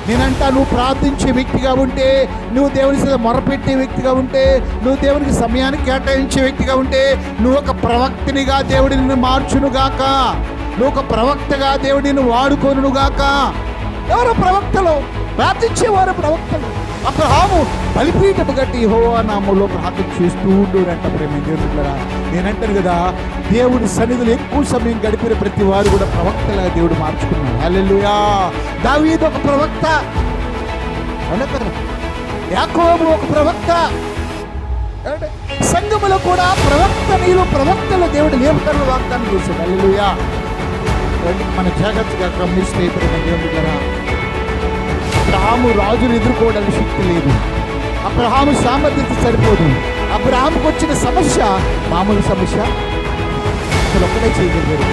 నేనంటా నువ్వు ప్రార్థించే వ్యక్తిగా ఉంటే, నువ్వు దేవుని సన్నిధిలో మొరపెట్టే వ్యక్తిగా ఉంటే, నువ్వు దేవునికి సమయాన్ని కేటాయించే వ్యక్తిగా ఉంటే, నువ్వు ఒక ప్రవక్తనిగా దేవుడి నిన్ను మార్చునుగాక. నువ్వు ఒక ప్రవక్తగా దేవుడిని వాడుకోనుగాక. ఎవరు ప్రవక్తలు? ప్రార్థించేవారు ప్రవక్తలు. అబ్రహాము బలిపీఠము కట్టి యెహోవా నామములో ప్రార్థన చేస్తూ ఉండేవారంట. ప్రేమ దేవుడురా, నేనంటాను కదా, దేవుడి సన్నిధిలో ఎక్కువ సమయం గడిపిన ప్రతి వారు కూడా ప్రవక్తలుగా దేవుడు మార్చుకున్నాడు. హల్లెలూయా. దావీదు ఒక ప్రవక్త, యాకోబు ఒక ప్రవక్త. సంఘములో కూడా ప్రవక్తలు దేవుడు లేపుతారు, వాగ్దానం చేశాడు. హల్లెలూయా. మన జాగ్రత్తగా గమనిస్తే ప్రేమ దేవుడురా, అబ్రహాము రాజును ఎదుర్కోవడానికి శక్తి లేదు. అబ్రహాము సామర్థ్యత సరిపోదు. అబ్రహాముకు వచ్చిన సమస్య మామూలు సమస్య. అసలు ఒక్కడే చేయగలిగారు.